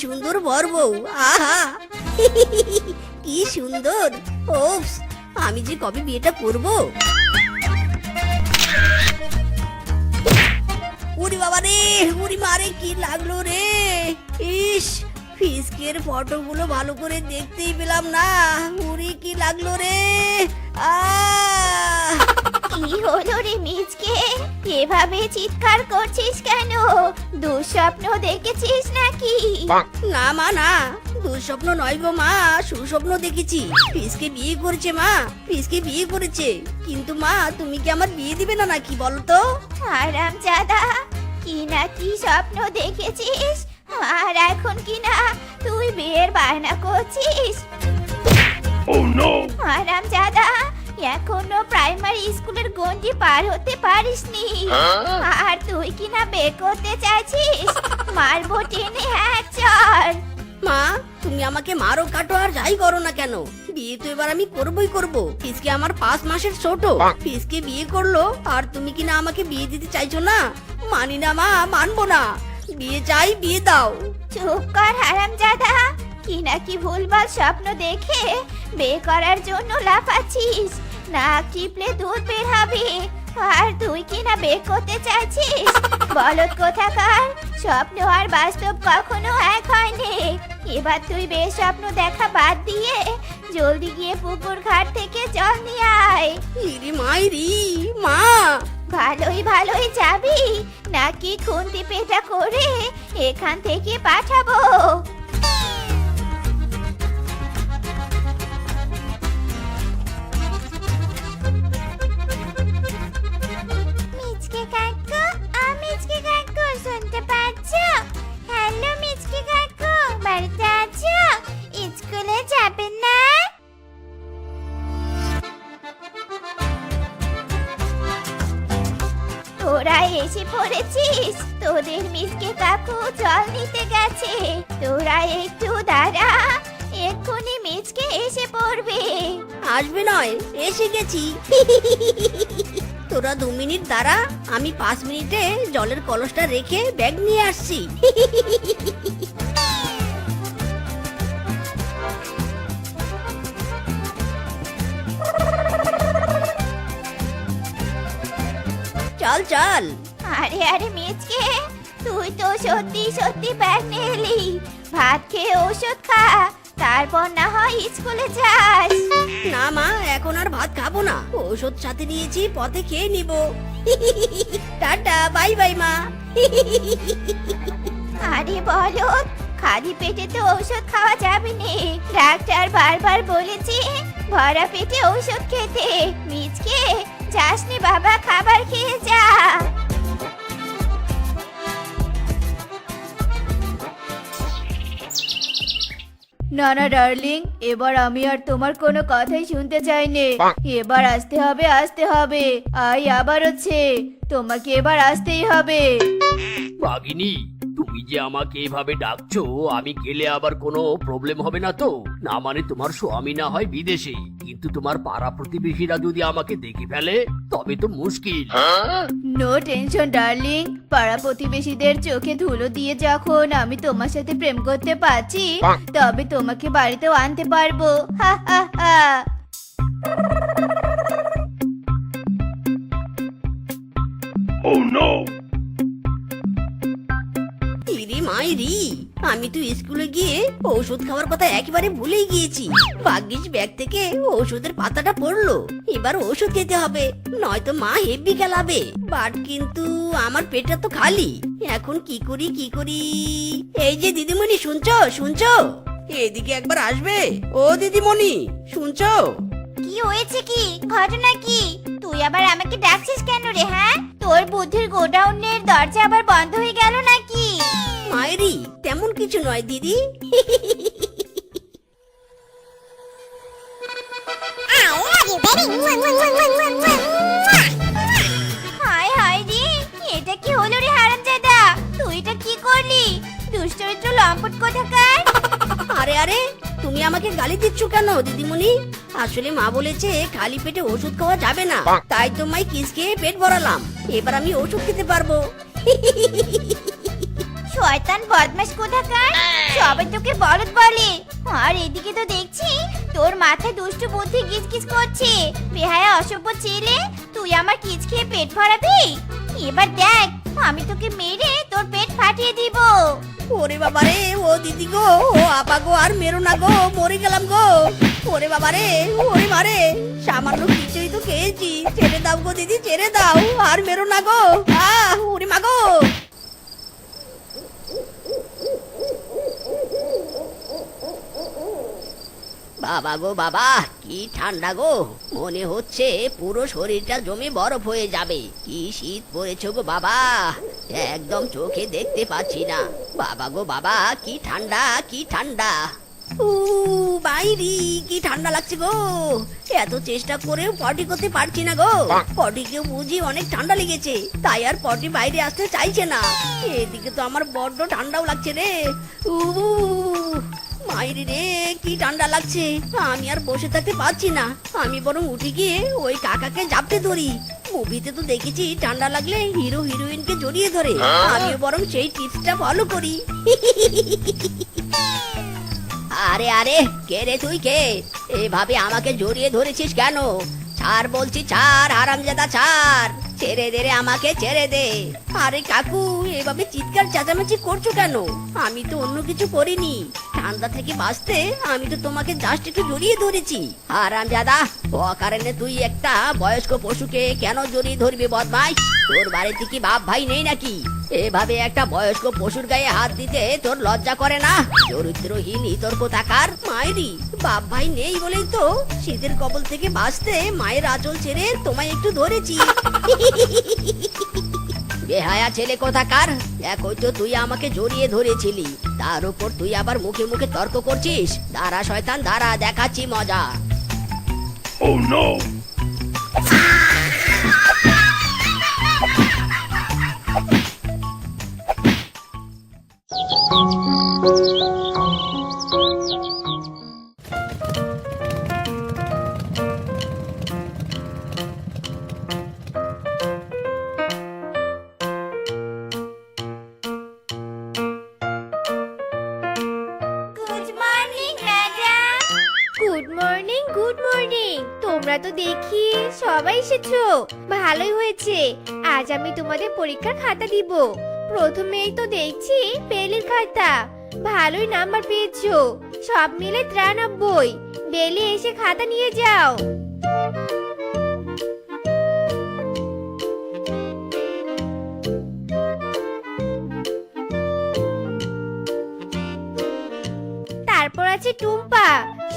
সুন্দর বর বউ, আহা কি সুন্দর। ওপস, আমি যে কবে বিয়েটা করব। উরি বাবা রে, উরি মারে, কি লাগলো রে। ইস, ফিসকের ফটোগুলো ভালো করে দেখতেই পেলাম না। উরি কি লাগলো রে। কি হলো রে মিচকে, এভাবে চিৎকার করছিস কেন? দুঃস্বপ্ন দেখেছিস নাকি? না মা না, দুঃস্বপ্ন নয় গো মা, সুস্বপ্ন দেখেছি। ফিসকে বিয়ে করেছে মা, ফিসকে বিয়ে করেছে। কিন্তু মা, তুমি কি আমার বিয়ে দিবে না নাকি বলো তো? হারামজাদা, কি না কি স্বপ্ন দেখেছিস, আর এখন কি না তুই বিয়ের বায়না করছিস? হারামজাদা, এখনো প্রাইমারি স্কুলের গন্ডি পার হতে পারিসনি, আর তুই কি না বিয়ে করতে চাইছিস? মারবো টেনে এক চড়। মা, তুমি আমাকে মারো কাটো আর যাই করো না কেন, বিয়ে তো এবার আমি করবই করব। ফিসকে আমার 5 মাসের ছোট, ফিসকে বিয়ে করলো আর তুমি কি না আমাকে বিয়ে দিতে চাইছো না? মানি না মা, মানবো না। বিয়ে চাই, বিয়ে দাও। চুপ কর হারামজাদা, কি না কি ভুলভাল স্বপ্ন দেখে বিয়ে করার জন্য লাফাচ্ছিস। না টিপলে দুধ বের হবে, আর তুই কি না বিয়ে করতে চাইছিস? বলদ কোথাকার, স্বপ্ন আর বাস্তব কখনো এক হয়নি। এবার তুই বিয়ে স্বপ্ন দেখা বাদ দিয়ে জলদি গিয়ে পুকুর ঘাট থেকে জল নিয়ে আয়। ইরি মাইরি মা। ভালোই ভালোই যাবি নাকি খুন্তি পেটা করে এখান থেকে পাঠাবো? মিচকে কাকু, মিচকে কাকু, শুনতে পাচ্ছ? হ্যালো মিচকে কাকু, বাড়িতে আছো? স্কুলে যাবেন না? তোরা এসে পড়েছিস, তোদের মিচকে কাকু জল নিতে গেছে। তোরা একটু দাঁড়া, এক্ষুনি মিচকে এসে পড়বে। আসবে নয়, এসে গেছি। তোরা 2 মিনিট দাঁড়া, আমি 5 মিনিটে জলের কলসটা রেখে ব্যাগ নিয়ে আসছি। চল চল। আরে আরে মিচকে, তুই তো সত্যি সত্যি ব্যাগ নিয়ে এলি। ভাত খেয়ে ওষুধ খা, তারপর না হয় স্কুলে যাস। না মা, এখন আর ভাত খাবো না, ওষুধ সাথে নিয়েছি, পথে খেয়ে নিব। টাটা, বাই বাই মা। আরে বলদ, খালি পেটে তো ঔষধ খাওয়া যাবে না। ডাক্তার বারবার বলেছে ভরা পেটে ঔষধ খেতে। মিচকে, যাস নে বাবা, খাবার খেয়ে যা। না না ডার্লিং, এবার আমি আর তোমার কোনো কথাই শুনতে চাই নে। এবার আসতে হবে, আসতে হবে। আই আবার হচ্ছে, তোমাকে এবার আসতেই হবে। বাগিনী, তুমি যে আমাকে এভাবে ডাকছো, আমি গেলে আবার কোনো প্রবলেম হবে না তো? না মানে তোমার স্বামী না হয় বিদেশে, কিন্তু তোমার পাড়া প্রতিবেশীরা যদি আমাকে দেখে ফেলে তবে তো মুশকিল। নো টেনশন ডার্লিং, পাড়া প্রতিবেশীদের চোখে ধুলো দিয়ে যখন আমি তোমার সাথে প্রেম করতে পারছি, তবে তোমাকে বাড়িতেও আনতে পারবো। হা হা হা। ইরি মাইরি, আমি তো স্কুলে গিয়ে ওষুধ খাওয়ার কথা একেবারে ভুলেই গিয়েছি। ভাগ্যিস ব্যাগ থেকে ওষুধের পাতাটা পড়লো। এবার ওষুধ খেতে হবে, নয়তো মা হেব্বি খেলাবে। বাট কিন্তু আমার পেটটা তো খালি, এখন কি করি কি করি। এই যে দিদিমণি, শুনছো শুনছো? এদিকে একবার আসবে। ও দিদিমণি, শুনছো? কি হয়েছে, কি ঘটনা কি? তুই আবার আমাকে ডাকছিস কেন রে? হ্যাঁ, তোর বুদ্ধির গোডাউনের দরজা আবার বন্ধ হয়ে গেল নাকি? মায়েরি, তেমন কিছু নয় দিদি। হায় হায় রে, এটা কি হলো রে হারামজাদা? তুই এটা কি করলি? দুশ্চরিত্র লম্পট কোথাকার। আরে আরে, তুমি আমাকে গালি দিচ্ছ কেন দিদিমণি? আসলে মা বলেছে খালি পেটে ওষুধ খাওয়া যাবে না, তাই তো মাই কিস খেয়ে পেট ভরালাম। এবার আমি ওষুধ খেতে পারবো। শয়তান বদমাশ কোথাকার, সবাই তোকে বলদ বলে। আর এদিকে তো দেখছি তোর মাথায় দুষ্টু বুদ্ধি গিজগিজ করছে। বেহায়া অসভ্য ছেলে, তুই আমার কিচ খেয়ে পেট ভরাবি? এবার দেখ আমি তোকে মেরে তোর পেট ফাটিয়ে দিব। ওরে বাবারে, ও দিদি গো, ও আপা গো, আর মেরো না গো, মরে গেলাম গো। ওরে বাবারে, ওরে মারে, সামান্য কিছুই তো খেয়েছি, ছেড়ে দাও গো দিদি, ছেড়ে দাও, আর মেরো না গো। ওরে মা গো। বাবা গো বাবা, কি ঠান্ডা গো, মনে হচ্ছে পুরো শরীরটা জমে বরফ হয়ে যাবে। কি শীত পড়েছে গো বাবা, একদম চোখে দেখতে পাচ্ছি না। বাবা গো বাবা, কি ঠান্ডা, কি ঠান্ডা। বাইরি, কি ঠান্ডা লাগছে গো। এত চেষ্টা করেও পটি করতে পারছি না গো। পটিকেও বুঝি অনেক ঠান্ডা লেগেছে, তাই আর পটি বাইরে আসতে চাইছে না। এদিকে তো আমার বড্ড ঠান্ডাও লাগছে রে। মাইরি রে, কি ঠান্ডা লাগছে, আমি আর বসে থাকতে পারছি না। আমি বরং উঠে গিয়ে ওই কাকাকে জাপটে ধরি। মুভিতে তো দেখেছি ঠান্ডা লাগলে হিরো হিরোইনকে জড়িয়ে ধরে, আমিও বরং সেই টিপসটা ফলো করি। আরে আরে, কে রে তুই, কে? এভাবে আমাকে জড়িয়ে ধরেছিস কেন? ছাড় বলছি, ছাড় হারামজাদা, ছাড়, ছেড়ে দে রে, আমাকে ছেড়ে দে। আরে কাকু, এভাবে চিৎকার চেঁচামেচি করছো কেন? আমি তো অন্য কিছু করিনি। ঠান্ডা থেকে বাঁচতে আমি তো তোমাকে জাস্ট একটু জড়িয়ে ধরেছি। হারামজাদা, অকারণে তুই একটা বয়স্ক পশুকে কেন জড়িয়ে ধরবি বদমাইশ? তোর বাড়িতে কি বাপ ভাই নেই নাকি? এভাবে একটা বয়স্ক পশুর গায়ে হাত দিতে তোর লজ্জা করে না? চরিত্রহীন ইতর কোথাকার। মায়েরই বাপ ভাই নেই বলেই তো শীতের কবল থেকে বাঁচতে মায়ের আঁচল ছেড়ে তোমায় একটু ধরেছি। বেহায়া ছেলে কোথাকার, একই তো তুই আমাকে জড়িয়ে ধরেছিলি, তার উপর তুই আবার মুখে মুখে তর্ক করছিস। দাঁড়া শয়তান, দাঁড়া, দেখাচ্ছি মজা। Oh no! Good morning madam. Good morning, good morning. তোমরা তো দেখি সবাই এসেছো, ভালোই হয়েছে। আজ আমি তোমাদের পরীক্ষার খাতা দিব। প্রথমেই তো দেখছি বেলির খাতা, ভালোই নাম্বার পেয়েছো, সব মিলে 93। বেলি, এসে খাতা নিয়ে যাও। তারপর আছে টুম্পা,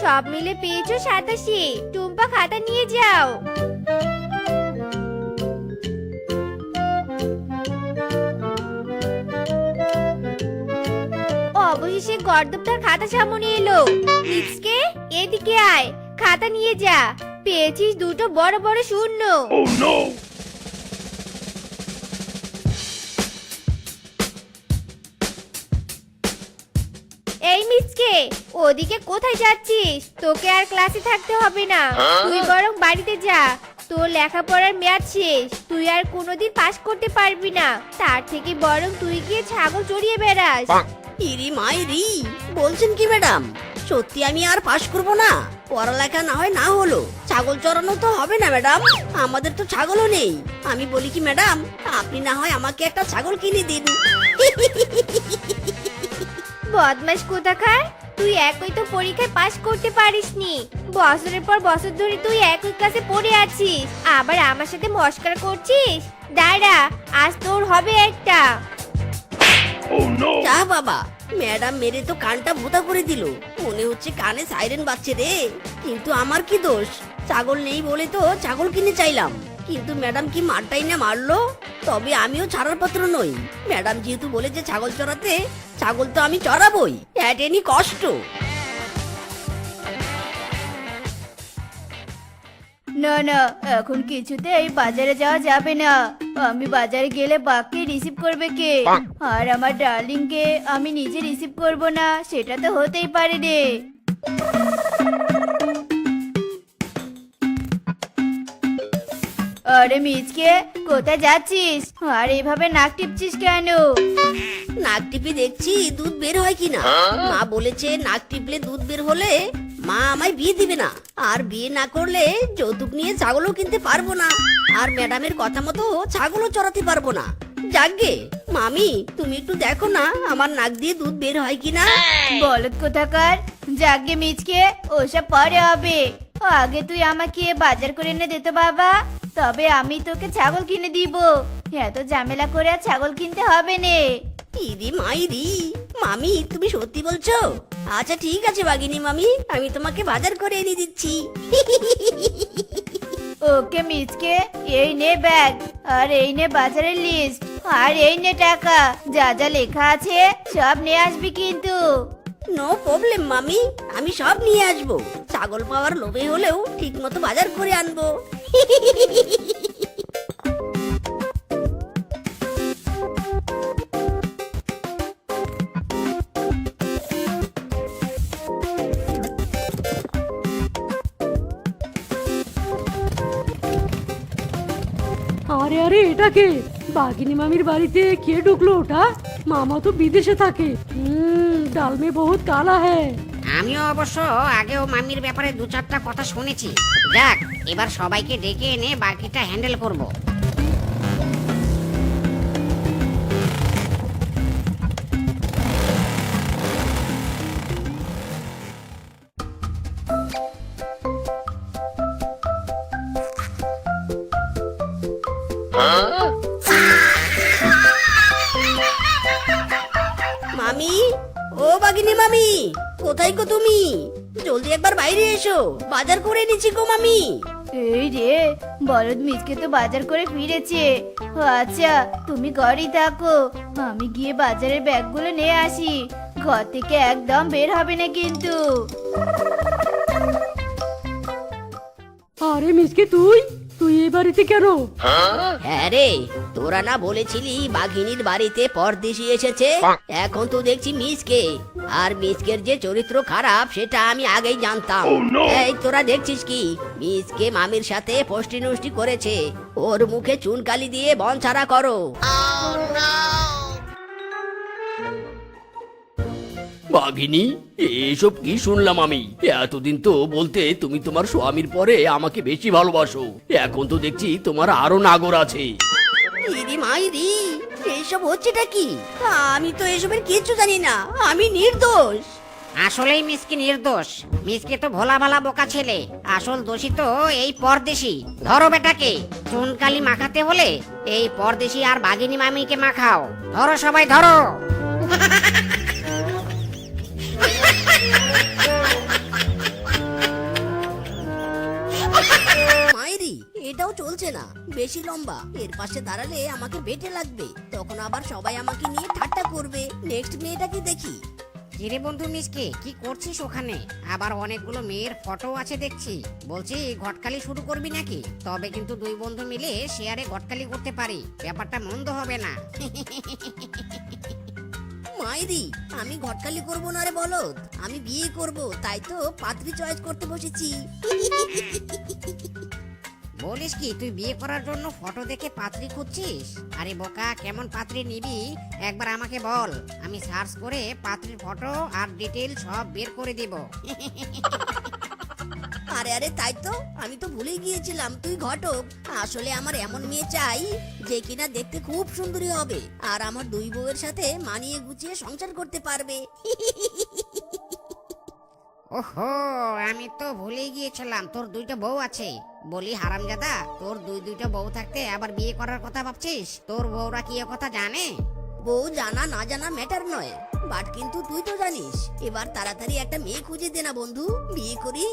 সব মিলে পেয়েছো 87। টুম্পা, খাতা নিয়ে যাও। অবশেষে গর্দবটার খাতা সামনে এলো। লিপসকে, এদিকে আয়, খাতা নিয়ে যা। পেয়েছিস দুটো বড় বড় শূন্য। Oh no! এই মিসকে, ওদিকে কোথায় যাচ্ছিস? তোকে আর ক্লাসে থাকতে হবে না, তুই বরং বাড়িতে যা। তোর লেখাপড়ার মেয়াদ শেষ, তুই আর কোনোদিন পাস করতে পারবি না। তার থেকে বরং তুই গিয়ে ছাগল চড়িয়ে বেড়াস। ইরি মাইরি, বলছেন কি ম্যাডাম? সত্যি আমি আর পাশ করব না? পড়ালেখা না হয় না হলো, ছাগল চড়ানো তো হবে না ম্যাডাম, আমাদের তো ছাগলও নেই। আমি বলি কি ম্যাডাম, আপনি না হয় আমাকে একটা ছাগল কিনে দিন। বদমাশ কোথাকার, তুই একই তো পরীক্ষায় পাস করতে পারিসনি। বছরের পর বছর ধরে তুই একই ক্লাসে পড়ে আছিস, আবার আমার সাথে মস্করা করছিস। দাঁড়া, আজ তোর হবে একটা। Oh no! যা বাবা, ম্যাডাম মেরে তো কানটা ভোঁতা করে দিল, মনে হচ্ছে কানে সাইরেন বাজছে রে। কিন্তু আমার কি দোষ? ছাগল নেই বলে তো ছাগল কিনে চাইলাম, কিন্তু ম্যাডাম কি মারটাই না মারলো। তবে আমিও ছাড়ার পাত্র নই। ম্যাডাম যেহেতু বলেছে ছাগল চড়াতে, ছাগল তো আমি চড়াবই, এট এনি কষ্ট। না না, এখন কিছুতেই বাজারে যাওয়া যাবে না। আমি বাজারে গেলে বাককে রিসিভ করবে কে? আর আমার ডার্লিং কে আমি নিজে রিসিভ করব না, সেটা তো হতেই পারে রে। আরে মিচকে, কোথায় যাচ্ছিস? আর এভাবে নাক টিপছিস কেন? নাক টিপে দেখছি দুধ বের হয় কিনা। মা বলেছে নাক টিপলে দুধ বের হলে মা আমায় বিয়ে দিবে না, আর বিয়ে না করলে যৌতুক নিয়ে ছাগলও কিনতে পারবো না, আর ম্যাডামের কথা মতো ছাগলও চড়াতে পারবো না। যাকগে মামি, তুমি একটু দেখো না আমার নাক দিয়ে দুধ বের হয় কিনা। বলদ কোথাকার! যাগে মিচকে, ওসব পরে হবে। আগে তুই আমাকে বাজার করে এনে দে তো বাবা, তবে আমি তোকে ছাগল কিনে দিব। এত ঝামেলা করে আর ছাগল কিনতে হবে নে। ইদি মাইরি, মামি তুমি সত্যি বলছো? আচ্ছা ঠিক আছে বাগিনী মামি, আমি তোমাকে বাজার করে এনে দিচ্ছি। ওকে মিচকে, এই নে ব্যাগ, আর এই নে বাজারের লিস্ট, আর এই নে টাকা। যা যা লেখা আছে সব নিয়ে আসবি কিন্তু। নো প্রবলেম মামি, আমি সব নিয়ে আসবো। ছাগল পাওয়ার লোভে হলেও ঠিক মতো বাজার করে আনবো। আরে আরে, এটা কে? বাঘিনী মামির বাড়িতে কে ঢুকলো ওটা? মামা তো বিদেশে থাকে। ডাল মে বহুত কালা হ্যায়। আমিও অবশ্য আগেও মামির ব্যাপারে দু চারটা কথা শুনেছি। যাক, এবার সবাইকে ডেকে এনে বাকিটা হ্যান্ডেল করব। মামি, ও বাগিনী মামি, কোথায় গো তুমি? জলদি একবার বাইরে এসো, বাজার করে এনেছি গো মামি। এই রে, বলদ মিচকে তো বাজার করে ফিরেছে। আচ্ছা, তুমি ঘরেই থাকো, আমি গিয়ে বাজারের ব্যাগগুলো নিয়ে আসি। ঘর থেকে একদম বের হবে না কিন্তু। আরে মিসকে, তুই তুই এই বাড়িতে কেন? হ্যাঁ রে, তোরা না বলেছিলি বাঘিনীর বাড়িতে পরদেশি এসেছে? এখন তো দেখছি মিসকে, আর মিসকের যে চরিত্র খারাপ সেটা আমি আগেই জানতাম। Oh, no! এই তোরা দেখছিস কি? মিসকে মামির সাথে ফষ্টি নষ্টি করেছে, ওর মুখে চুনকালি দিয়ে বন ছাড়া করো। বাঘিনী, এসব কি শুনলাম আমি? এতদিন তো বলতে তুমি তোমার স্বামীর পরে আমাকে বেশি ভালোবাসো, এখন তো দেখছি তোমার আরো নাগর আছে। ইদি মাইরি, এইসব হচ্ছেটা কি? আমি তো এসবের কিচ্ছু জানি না, আমি নির্দোষ। আসলেই মিসকে নির্দোষ। মিসকে তো ভোলা ভালা বোকা ছেলে। আসল দোষী তো এই পরদেশি। ধরো বেটাকে। চুনকালি মাখাতে হলে এই পরদেশি আর বাঘিনী মামিকে মাখাও। ধরো সবাই, ধরো। মাইরি, এটাও চলছে না, বেশি লম্বা। এর পাশে দাঁড়ালে আমাকে বেটে লাগবে, তখন আবার সবাই আমাকে নিয়ে ঠাট্টা করবে। নেক্সট মেয়েটাকে দেখি। কিরে বন্ধু মিসকে, কি করছিস ওখানে? আবার অনেকগুলো মেয়ের ফটো আছে দেখছি। বলছি ঘটকালি শুরু করবি নাকি? তবে কিন্তু দুই বন্ধু মিলে শেয়ারে ঘটকালি করতে পারি, ব্যাপারটা মন্দ হবে না। মাইরি, আমি ঘটকালি করবো না রে বলদ, আমি বিয়ে করব, তাই তো পাত্রী চয়েস করতে বসেছি। বলিস কি, তুই বিয়ে করার জন্য ফটো দেখে পাত্রী খুঁজছিস? আরে বোকা, কেমন পাত্রী নিবি একবার আমাকে বল, আমি সার্চ করে পাত্রীর ফটো আর ডিটেইল সব বের করে দিব। আরে আরে, তাই তো, আমি তো ভুলেই গিয়েছিলাম তুই ঘটক। আসলে আমার এমন মেয়ে চাই যে কিনা দেখতে খুব সুন্দরী হবে, আর আমার দুই বউয়ের সাথে মানিয়ে গুছিয়ে সংসার করতে পারবে। ওহো, আমি তো ভুলেই গিয়েছিলাম তোর দুইটা বউ আছে। বলি হারামজাদা, তোর দুইটা বউ থাকতে আবার বিয়ে করার কথা ভাবছিস? তোর বউরা কি এ কথা জানে? বউ জানা না জানা ম্যাটার নয়, বাট কিন্তু তুই তো জানিস। এবার তাড়াতাড়ি একটা মেয়ে খুঁজে দে না বন্ধু, বিয়ে করি।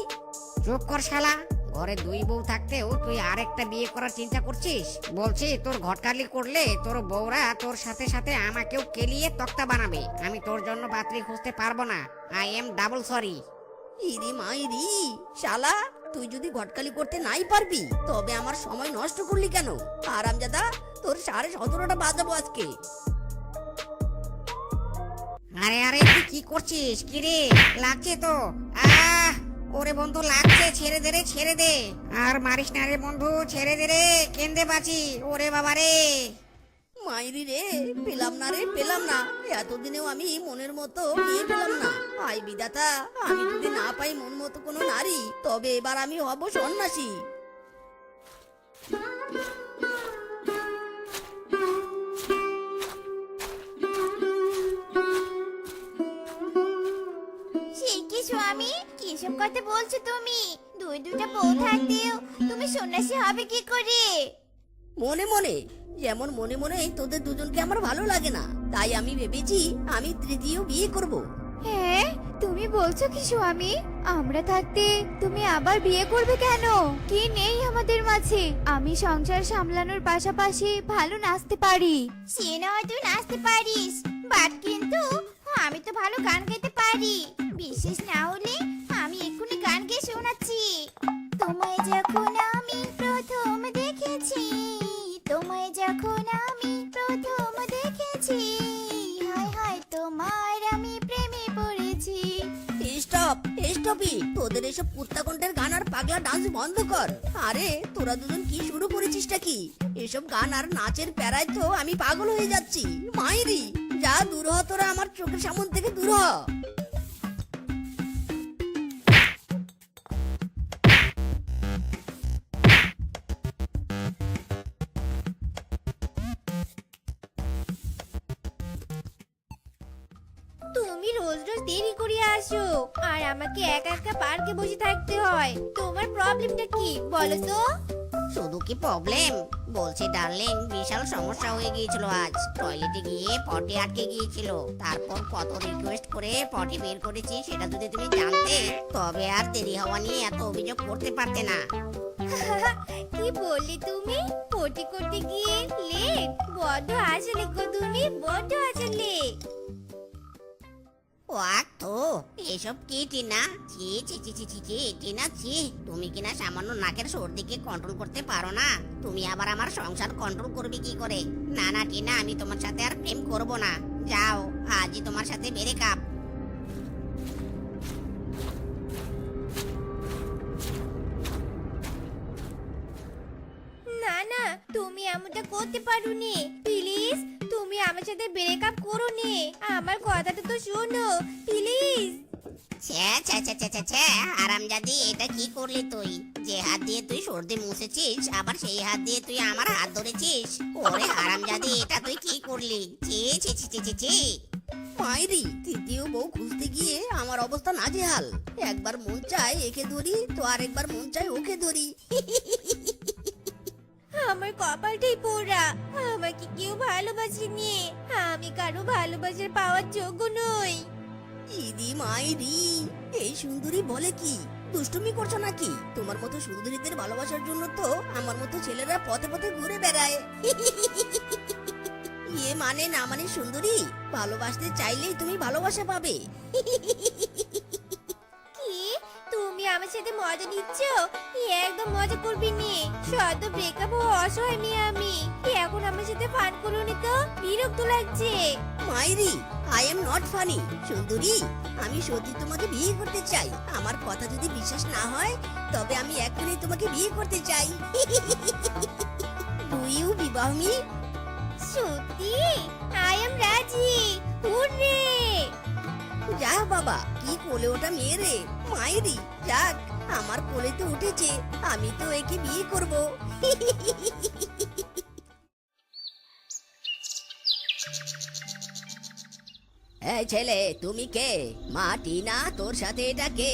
চুপ কর শালা, ঘরে দুই বউ থাকতেও তুই আরেকটা বিয়ে করার চিন্তা করছিস? বলছি তোর ঘটকালি করলে তোর বউরা তোর সাথে সাথে আমাকেও কেলিয়ে তক্তা বানাবে। আমি তোর জন্য পাত্রী খুঁজতে পারবো না। I am double sorry. ইরি মাইরি, শালা তুই যদি ঘটকালি করতে নাই পারবি তবে আমার সময় নষ্ট করলি কেন? আরামজাদা, তোর 17:30 বাজাবো আজকে। আরে আরে, তুই কি করছিস? কিরে, লাগছে তো? আহ, ওরে বন্ধু লাগছে, ছেড়ে দে রে, ছেড়ে দে। আর মারিস না রে বন্ধু, ছেড়ে দে রে, কেন্দে বাঁচি। ওরে বাবা রে। মাইরি রে, পেলাম না রে, পেলাম না। এতদিনেও আমি মনের মতো বিয়ে পেলাম না। আই বিধাতা, আমি যদি না পাই মন মতো কোনো নারী, তবে এবার আমি হব সন্ন্যাসী। সে কি স্বামী, কিসব কথা বলছো তুমি? দুইটা বউ থাকতেও তুমি সন্ন্যাসী হবে কি করে? মনে মনে, যেমন মনে মনে তোদের দুজনকে আমার ভালো লাগে না, তাই আমি ভেবেছি আমি তৃতীয় বিয়ে করব। হ্যাঁ, তুমি বলছো কি স্বামী? আমরা থাকতে তুমি আবার বিয়ে করবে কেন? কি নেই আমাদের মাঝে? আমি সংসার সামলানোর পাশাপাশি ভালো নাচতে পারি। সে না হয় তুই নাচতে পারিস, বাট কিন্তু আমি তো ভালো গান গাইতে পারি। বিশেষ না হলে আমি এক্ষুনি গান গেয়ে শোনাচ্ছি। তোমায় যখন আমি প্রথম দেখেছি, তোমায় যখন আমি প্রথম দেখেছি, হায় হায় তোমার আমি প্রেমে পড়েছি। স্টপ, স্টপই, তোদের এসব কুত্তা কণ্ঠের গান আর পাগলা ডান্স বন্ধ কর। আরে তোরা দুজন কি শুরু করেছিসটা কি? এসব গান আর নাচের প্যারায় তো আমি পাগল হয়ে যাচ্ছি। মাইরি, যা দূর হ তোরা, আমার চোখের সামনে থেকে দূর হ। তুমি রোজ রোজ দেরি করে আসো আর আমাকে একা একা পার্কে বসে থাকতে হয়। তোমার প্রবলেমটা কি বলো তো? শুধু কি প্রবলেম? বলছি ডার্লিং, বিশাল সমস্যা হয়ে গিয়েছিল আজ। টয়লেটে গিয়ে পটি আটকে গিয়েছিল, তারপর কত রিকোয়েস্ট করে পটি বের করেছি, সেটা যদি তুমি জানতে, তবে আর দেরি হওয়া নিয়ে এত অভিযোগ করতে পারতে না। কি বললি তুমি? পটি করতে গিয়ে লেট? বড্ড আসলে গো তুমি, বড্ড আসলে। ওয়াক তো, এসব কি টিনা? ছি ছি ছি ছি ছি ছি, টিনা ছি। তুমি কিনা সামান্য নাকের সর্দিকে কন্ট্রোল করতে পারো না, তুমি আবার আমার সংসার কন্ট্রোল করবে কি করে? না না টিনা, আমি তোমার সাথে আর প্রেম করব না। যাও, আজই তোমার সাথে ব্রেকআপ। না না, তুমি এমনটা করতে পারোনি। প্লিজ, তুমি আমার সাথে ব্রেকআপ করো নি। আমার কথাটা তো শোনো প্লিজ। ছ্যা ছ্যা ছ্যা ছ্যা ছ্যা ছ্যা, আরামজাদি, এটা কি করলি তুই? যে হাত দিয়ে তুই সর্দি মুছেছিস, আবার সেই হাত দিয়ে তুই আমার হাত ধরেছিস। ওরে আরামজাদি, এটা তুই কি করলি? ছি ছি ছি ছি ছি ছি। মাইরি, তৃতীয় বউ খুঁজতে গিয়ে আমার অবস্থা নাজেহাল। একবার মন চায় একে ধরি, তো আরেকবার মন চায় ওকে ধরি। আমার কপালটাই পোড়া, আমাকে কেউ ভালোবাসেনি। আমি কারো ভালোবাসার পাওয়ার যোগ্য নই। ইদি মাইরি, এই সুন্দরী বলে কি? দুষ্টুমি করছো নাকি? তোমার মতো সুন্দরীদের ভালোবাসার জন্য তো আমার মতো ছেলেরা পথে পথে ঘুরে বেড়ায়। ইয়ে মানে না মানে সুন্দরী, ভালোবাসতে চাইলেই তুমি ভালোবাসা পাবে। কি তুমি আমার সাথে মজা নিচ্ছ? একদম মজা করবি নি। সদ্য ব্রেকআপ হওয়া অসহায় মেয়ে আমি। এখন আমার সাথে ফান করুনি তো? বিরক্ত লাগছে। মাইরি, আই এম নট ফানি। সুন্দরী, আমি সত্যি তোমাকে বিয়ে করতে চাই। আমার কথা যদি বিশ্বাস না হয়, তবে আমি এখনই তোমাকে বিয়ে করতে চাই। ডু ইউ বিবাহ মি? সত্যি? আই এম রাজি। হুররে! যা বাবা, কি কোলে ওটা মেয়ে রে। মাইরি, যাক, আমার কোলে তো উঠেছে, আমি তো একে বিয়ে করব। এই ছেলে, তুমি কে? মা টিনা, তোর সাথে এটা কে?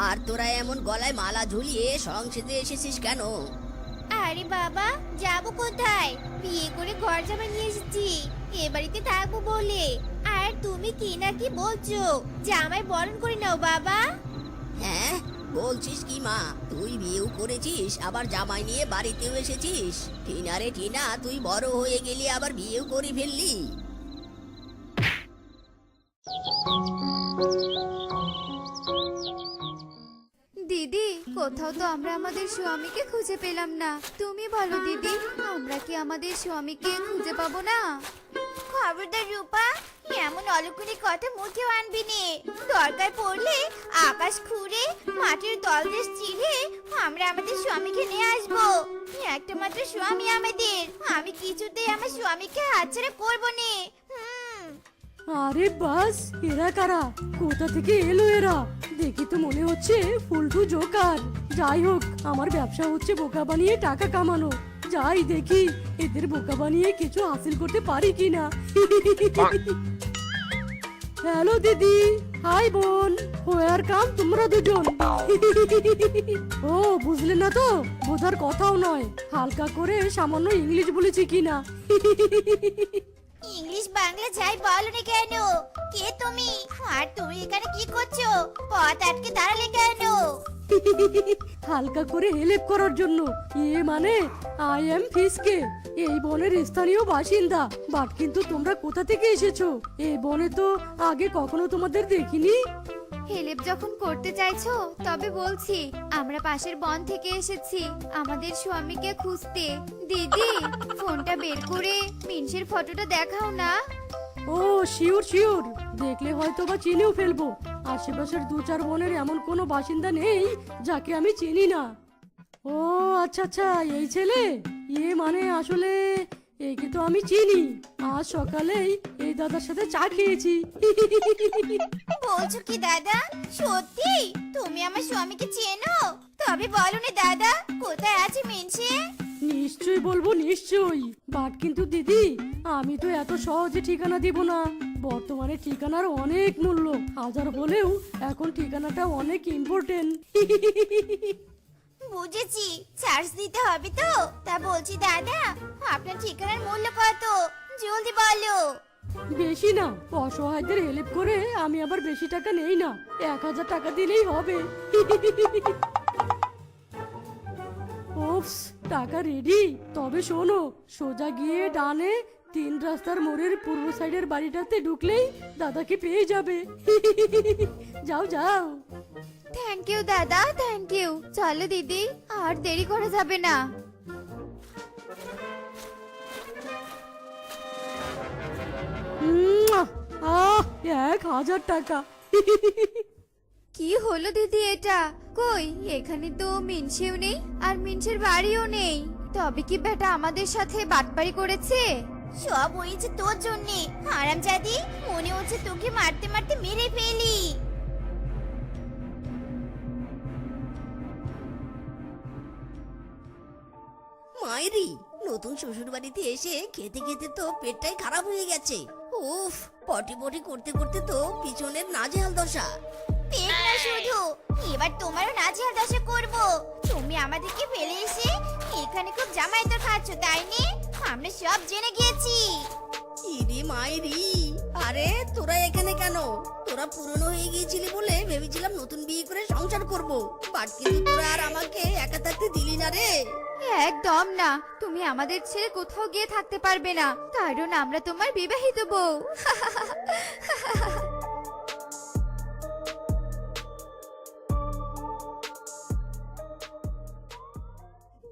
আর তোরা এমন গলায় মালা ঝুলিয়ে সংসদে এসেছিস কেন? আরে বাবা, যাব কোথায়? বিয়ে করে ঘর জামা নিয়ে এসেছি এ বাড়িতে থাকবো বলে। আর তুমি কি না কি বলছো? জামাই বরণ করে নাও বাবা। হ্যাঁ, বলছিস কি মা? তুই বিয়েও করেছিস, আবার জামাই নিয়ে বাড়িতেও এসেছিস। টিনা রে টিনা, তুই বড় হয়ে গেলি, আবার বিয়েও করে ফেললি। দিদি, কোথাও তো আমরা আমাদের স্বামীকে খুঁজে পেলাম না। তুমি বলো দিদি, আমরা কি আমাদের স্বামীকে খুঁজে পাবো না? খবরদার রূপা, এমন অলক্ষণী কথা মুখেও আনবি নে। দরকার পড়লে আকাশ ঘাস খুঁড়ে মাটির তলদেশ চিরে আমরা আমাদের স্বামীকে নিয়ে আসবো। একটা মাত্র স্বামী আমাদের, আমি কিছুতেই আমার স্বামীকে হাতছাড়া করবো না। আরে বাস, এরা কারা? কোথা থেকে এলো এরা? দেখি তো মনে হচ্ছে ফুলটু জোকার। যাই হোক, আমার ব্যবসা হচ্ছে বোকা বানিয়ে টাকা কামানো। যাই দেখি এদের বোকা বানিয়ে কিছু হাসিল করতে পারি কিনা। হ্যালো দিদি, হাই বোন, হোয়ার কাম তোমরা দুজন? ও বুঝলে না তো, বোঝার কথাও নয়, হালকা করে সামান্য ইংলিশ বলেছি কিনা। ইংলিশ বাংলা যাই বলো না কেন, কে তুমি? আর তুমি এখানে কি করছো? পথ আটকে দাঁড়ালে কেন? হালকা করে হেল্প করার জন্য। মানে আই এম ফিসকে, এই বনের স্থানীয় বাসিন্দা। বাট কিন্তু তোমরা কোথা থেকে এসেছো? এই বনে তো আগে কখনো তোমাদের দেখিনি। হেল্প যখন করতে চাইছো তবে বলছি, আমরা পাশের বন থেকে এসেছি আমাদের স্বামীকে খুঁজতে। দিদি, ফোনটা বের করে মিনসের ফটোটা দেখাও না। ও শিওর শিওর, দেখলে হয়তো বা চিনেও ফেলবো। আশেপাশের 2-4 বনের এমন কোনো বাসিন্দা নেই যাকে আমি চিনি না। ও আচ্ছা আচ্ছা, এই ছেলে। মানে আসলে একে তো আমি চিনি, আজ সকালেই এই দাদার সাথে চা খেয়েছি। বলছো কি দাদা? সত্যি তুমি আমার স্বামীকে চেনো? তবে বলো না দাদা, কোথায় আছে মিনসে? নিশ্চয়ই বলবো, নিশ্চয়ই। বাট কিন্তু দিদি, আমি তো এত সহজে ঠিকানা দিব না। বর্তমানে ঠিকানার অনেক মূল্য, হাজার হলেও এখন ঠিকানাটা অনেক ইম্পর্টেন্ট। বুঝেছি, চার্জ দিতে হবে তো। তা বলছি দাদা, আপনার ঠিকানার মূল্য কত? জলদি বলো। বেশি না, অসহায়দের হেল্প করে আমি আবার বেশি টাকা নেই না, 1000 টাকা দিলেই হবে। ওপস, টাকা রেডি। তবে শোনো, সোজা গিয়ে ডানে 3 রাস্তার মোড়ের পূর্ব সাইডের বাড়িটাতে ঢুকলেই দাদাকে পেয়ে যাবে। যাও যাও। থ্যাংক ইউ দাদা, থ্যাংক ইউ। চলো দিদি, আর দেরি করা যাবে না। আহ, 1000 টাকা। কি হলো দিদি এটা? কই, এখানে তো মিনসেও নেই আর মিনসের বাড়িও নেই। তবে কি বেটা আমাদের সাথে বাটপারি করেছে? সব হয়েছে তোর জন্যে, হারামজাদি। মনে হচ্ছে তোকে মারতে মারতে মেরে ফেলি। মায়েরি, নতুন শ্বশুর বাড়িতে এসে খেতে খেতে তো পেটটাই খারাপ হয়ে গেছে। উফ, পটি পটি করতে করতে তো পিছনের নাজেহাল দশা। পেট না শুধু, এবার তোমারও নাজেহাল দশা করব। তুমি আমাদেরকে ফেলে এসে এখানে খুব জামাইতো খাচ্ছ, তাই নে? আমরা সব জেনে গিয়েছি। ইরি মাইরি, আরে তোরা এখানে কেন? তোরা পুরনো হয়ে গিয়েছিলি বলে ভেবেছিলাম নতুন বিয়ে করে সংসার করব। বাট কিন্তু তোরা আর আমাকে একা থাকতে দিলি না রে। একদম না, তুমি আমাদের ছেড়ে কোথাও গিয়ে থাকতে পারবে না, কারণ আমরা তোমার বিবাহিত বউ।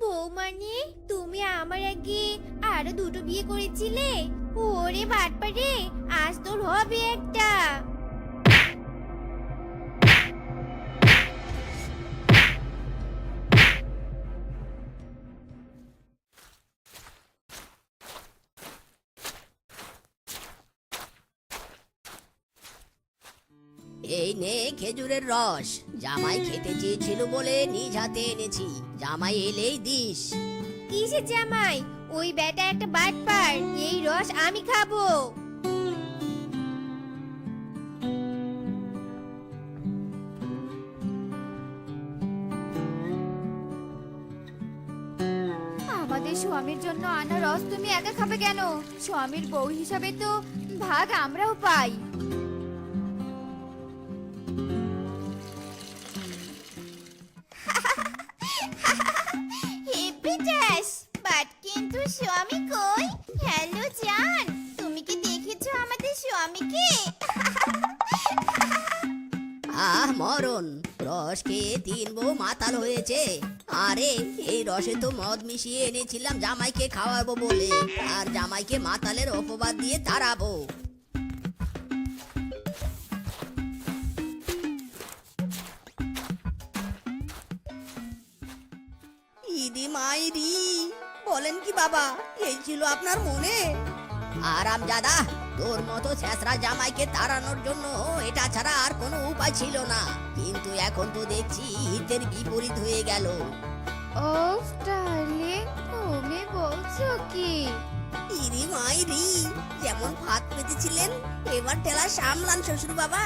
বৌমানি, তুমি আমার আগে আরো দুটো বিয়ে করেছিলে। ওরে বাটপারে, আজ তোর হবে একটা। এই নে খেজুরের রস, জামাই খেতে চেয়েছিল বলে নিজ হাতে এনেছি। জামাই এলেই দিস। কিসের জামাই? ওই বেটা একটা বাটপার, এই রস আমি খাবো। আমাদের স্বামীর জন্য আনা রস তুমি একা খাবে কেন? স্বামীর বউ হিসাবে তো ভাগ আমরাও পাই। বাট কিন্তু স্বামী কই? হ্যালো জান, তুমি কি দেখেছো আমাদের স্বামীকে? মরণ, রস খেয়ে 3 বউ মাতাল হয়েছে। আরে এই রসে তো মদ মিশিয়ে এনেছিলাম জামাইকে খাওয়াবো বলে, আর জামাইকে মাতালের অপবাদ দিয়ে তাড়াবো। ইদি মাইরি, বলেন কি বাবা, এই ছিল আপনার মনে? আরাম দাদা, তোর মতো ছেঁচড়া জামাইকে তাড়ানোর জন্য এটা ছাড়া আর কোনো উপায় ছিল না, কিন্তু এখন তো দেখছি হিতের বিপরীত হয়ে গেল। ও ডার্লিং, তুমি বলছো কি? ইরি মাইরি, যেমন ভাত পেতেছিলেন এবার ঠেলা সামলান শ্বশুর বাবা।